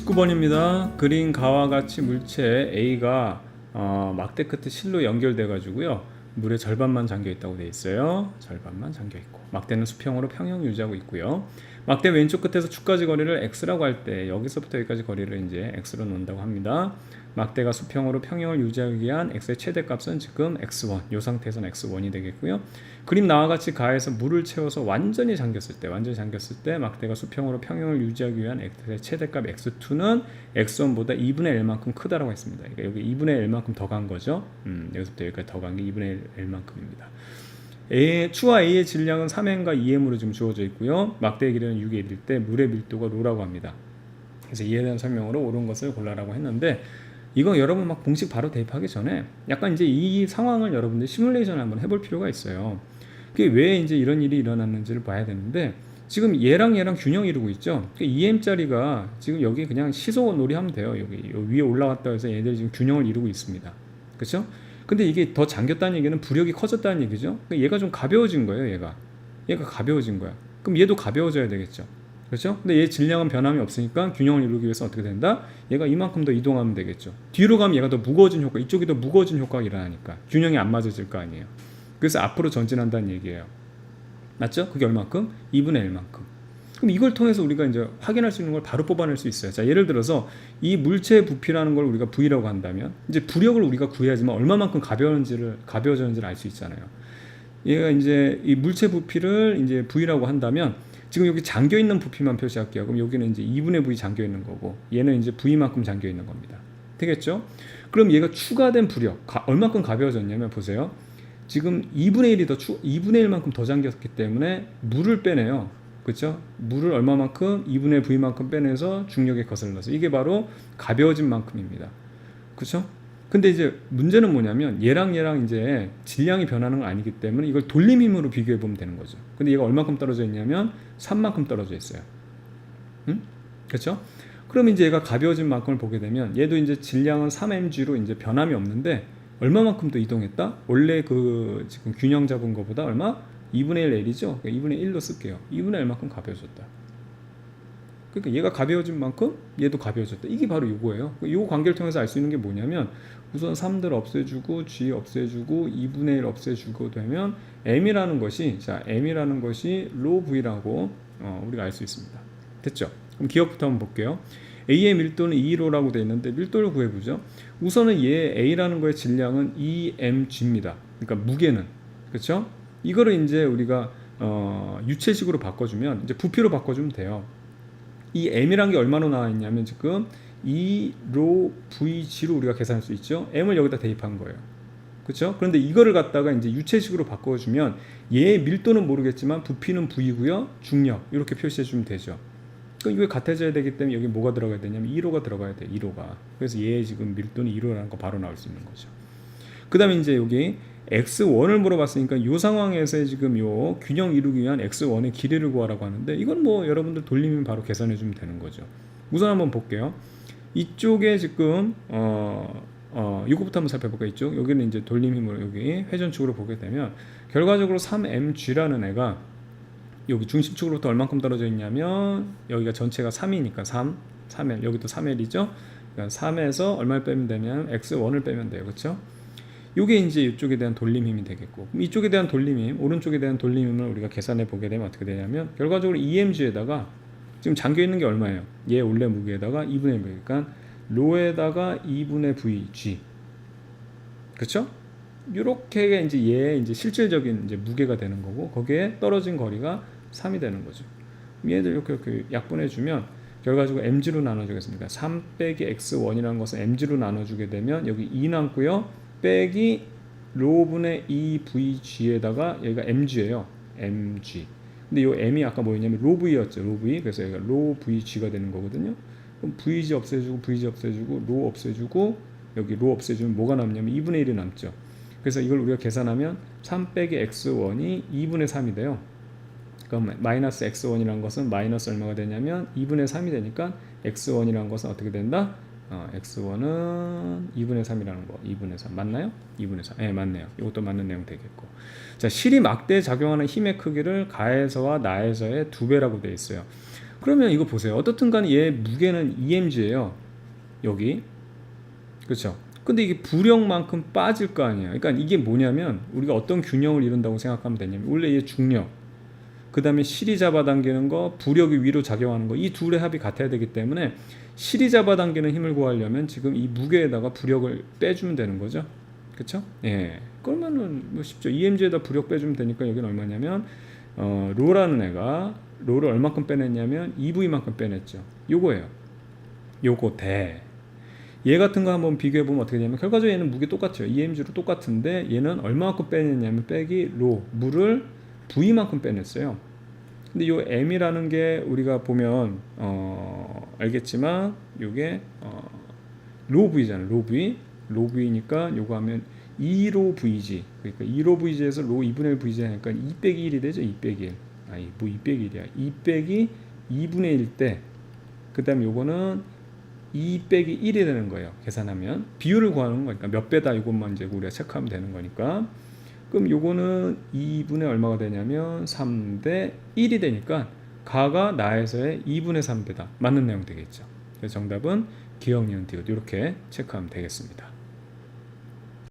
19번입니다. 그린 가와 같이 물체 A가 막대 끝에 실로 연결돼 가지고요. 물의 절반만 잠겨 있다고 되어 있어요. 절반만 잠겨 있고 막대는 수평으로 평형 유지하고 있고요. 막대 왼쪽 끝에서 축까지 거리를 x라고 할 때 여기서부터 여기까지 거리를 이제 x로 놓는다고 합니다. 막대가 수평으로 평형을 유지하기 위한 x의 최대값은 지금 x1, 이 상태에서는 x1이 되겠고요. 그림 나와 같이 가에서 물을 채워서 완전히 잠겼을 때 막대가 수평으로 평형을 유지하기 위한 x의 최대값 x2는 x1보다 2분의 1만큼 크다라고 했습니다. 그러니까 여기 2분의 1만큼 더 간 거죠. 여기서부터 여기까지 더 간 게 2분의 1만큼입니다. 추와 A의 질량은 3m과 2m으로 지금 주어져 있고요. 막대의 길이는 6의 1일 때 물의 밀도가 로라고 합니다. 그래서 이에 대한 설명으로 옳은 것을 골라라고 했는데, 이거 여러분 막 공식 바로 대입하기 전에 약간 이제 이 상황을 여러분들 시뮬레이션을 한번 해볼 필요가 있어요. 그게 왜 이제 이런 일이 일어났는지를 봐야 되는데, 지금 얘랑 균형 이루고 있죠. 2m짜리가 지금 여기 그냥 시소 놀이 하면 돼요. 여기 위에 올라갔다 해서 얘들이 지금 균형을 이루고 있습니다. 그렇죠? 근데 이게 더 잠겼다는 얘기는 부력이 커졌다는 얘기죠. 그러니까 얘가 좀 가벼워진 거예요. 얘가 가벼워진 거야. 그럼 얘도 가벼워져야 되겠죠. 그렇죠? 근데 얘 질량은 변함이 없으니까 균형을 이루기 위해서 어떻게 된다? 얘가 이만큼 더 이동하면 되겠죠. 뒤로 가면 얘가 더 무거워진 효과, 이쪽이 더 무거워진 효과가 일어나니까 균형이 안 맞아질 거 아니에요. 그래서 앞으로 전진한다는 얘기예요. 맞죠? 그게 얼만큼? 2분의 1만큼. 그럼 이걸 통해서 우리가 이제 확인할 수 있는 걸 바로 뽑아낼 수 있어요. 자, 예를 들어서 이 물체의 부피라는 걸 우리가 V라고 한다면, 이제 부력을 우리가 구해야지만 얼마만큼 가벼워졌는지를 알 수 있잖아요. 얘가 이제 이 물체 부피를 이제 V라고 한다면, 지금 여기 잠겨 있는 부피만 표시할게요. 그럼 여기는 이제 2분의 V 잠겨 있는 거고, 얘는 이제 V만큼 잠겨 있는 겁니다. 되겠죠? 그럼 얘가 추가된 부력, 얼마큼 가벼워졌냐면 보세요. 지금 2분의 1이 2분의 1만큼 더 잠겼기 때문에 물을 빼내요. 그렇죠? 물을 얼마만큼? 2분의 V만큼 빼내서 중력에 거슬러서, 이게 바로 가벼워진 만큼입니다. 그렇죠? 근데 이제 문제는 뭐냐면 얘랑 이제 질량이 변하는 건 아니기 때문에 이걸 돌림 힘으로 비교해 보면 되는 거죠. 근데 얘가 얼마큼 떨어져 있냐면 3만큼 떨어져 있어요. 그렇죠? 그럼 이제 얘가 가벼워진 만큼을 보게 되면 얘도 이제 질량은 3mg로 이제 변함이 없는데 얼마만큼 더 이동했다? 원래 그 지금 균형 잡은 거보다 얼마? 2분의 1 L이죠? 그러니까 2분의 1로 쓸게요. 2분의 1만큼 가벼워졌다. 그러니까 얘가 가벼워진 만큼 얘도 가벼워졌다. 이게 바로 이거예요. 이 관계를 통해서 알 수 있는 게 뭐냐면, 우선 3들 없애주고 G 없애주고 2분의 1 없애주고 되면 M이라는 것이, 자, M이라는 것이 로 V라고 우리가 알 수 있습니다. 됐죠? 그럼 기억부터 한번 볼게요. A의 밀도는 2로라고 되어 있는데 밀도를 구해보죠. 우선은 얘 A라는 거의 질량은 2mg입니다. 그러니까 무게는, 그렇죠? 이거를 이제 우리가 유체식으로 바꿔주면, 이제 부피로 바꿔주면 돼요. 이 m이란 게 얼마로 나와 있냐면 지금 2로 vg로 우리가 계산할 수 있죠. m을 여기다 대입한 거예요. 그렇죠? 그런데 이거를 갖다가 이제 유체식으로 바꿔주면 얘의 밀도는 모르겠지만 부피는 v고요, 중력 이렇게 표시해 주면 되죠. 그러니까 이게 같아져야 되기 때문에 여기 뭐가 들어가야 되냐면 2로가 들어가야 돼. 2로가. 그래서 얘의 지금 밀도는 2로라는 거 바로 나올 수 있는 거죠. 그 다음에 이제 여기 x1을 물어봤으니까 이 상황에서 지금 요 균형 이루기 위한 x1의 길이를 구하라고 하는데, 이건 뭐 여러분들 돌리면 바로 계산해 주면 되는 거죠. 우선 한번 볼게요. 이쪽에 지금 이거부터 한번 살펴볼까요? 이쪽 여기는 이제 돌림 힘으로 여기 회전축으로 보게 되면 결과적으로 3mg라는 애가 여기 중심축으로부터 얼만큼 떨어져 있냐면, 여기가 전체가 3이니까 3L, 여기도 3L이죠. 그러니까 3에서 얼마를 빼면 되면 x1을 빼면 돼요. 그렇죠? 이게 이제 이쪽에 대한 돌림 힘이 되겠고, 그럼 이쪽에 대한 돌림 힘, 오른쪽에 대한 돌림 힘을 우리가 계산해 보게 되면 어떻게 되냐면, 결과적으로 2mg에다가 지금 잠겨 있는 게 얼마예요? 얘 원래 무게에다가 2분의 1, 그러니까 로에다가 2분의 vg. 그렇죠? 이렇게 이제 얘 이제 실질적인 이제 무게가 되는 거고, 거기에 떨어진 거리가 3이 되는 거죠. 얘들 이렇게 약분해 주면 결과적으로 mg로 나눠주겠습니다. 3 빼기 x1이라는 것은 mg로 나눠주게 되면 여기 2 남고요. 빼기 로분의 2vg에다가 여기가 mg예요. mg. 근데 이 m이 아까 뭐였냐면 로v였죠. 로v. 그래서 여기가 로vg가 되는 거거든요. 그럼 vg 없애주고 vg 없애주고 로 없애주고 여기 로 없애주면 뭐가 남냐면 2분의 1이 남죠. 그래서 이걸 우리가 계산하면 3 빼기 x1이 2분의 3이 돼요. 그럼 마이너스 x1이라는 것은 마이너스 얼마가 되냐면 2분의 3이 되니까 x1이라는 것은 어떻게 된다? x1은 2분의 3이라는 거. 2분의 3 맞나요? 2분의 3. 네, 맞네요. 이것도 맞는 내용 되겠고. 자, 실이 막대에 작용하는 힘의 크기를 가에서와 나에서의 2배라고 되어 있어요. 그러면 이거 보세요. 어떻든 간에 얘 무게는 EMG예요. 여기. 그렇죠? 근데 이게 부력만큼 빠질 거 아니에요. 그러니까 이게 뭐냐면 우리가 어떤 균형을 이룬다고 생각하면 되냐면 원래 얘 중력, 그 다음에 실이 잡아당기는 거, 부력이 위로 작용하는 거, 이 둘의 합이 같아야 되기 때문에 실이 잡아당기는 힘을 구하려면 지금 이 무게에다가 부력을 빼주면 되는 거죠. 그렇죠? 예. 그러면은 뭐 쉽죠. EMG에다 부력 빼주면 되니까 여기는 얼마냐면 로라는 애가 로를 얼마큼 빼냈냐면 EV만큼 빼냈죠. 요거예요. 요거 대. 얘 같은 거 한번 비교해보면 어떻게 되냐면 결과적으로 얘는 무게 똑같죠. EMG로 똑같은데 얘는 얼마만큼 빼냈냐면 빼기 로, 물을 V만큼 빼냈어요. 근데 요 M이라는 게 우리가 보면 알겠지만 요게 로 V잖아요. 로 V. 로 V니까 요거 하면 2로 Vg. 그러니까 2로 Vg에서 로 2분의 1 Vg 하니까 2 빼기 1이 되죠. 2 빼기 1. 아니 뭐 2 빼기 1이야. 2 빼기 2분의 1 때 그 다음에 요거는 2 빼기 1이 되는 거예요. 계산하면 비율을 구하는 거니까 몇 배다 이것만 이제 우리가 체크하면 되는 거니까 그럼 요거는 2분의 얼마가 되냐면 3대 1이 되니까 가가 나에서의 2분의 3배다. 맞는 내용 되겠죠. 그래서 정답은 기억, 니은, 디귿 이렇게 체크하면 되겠습니다.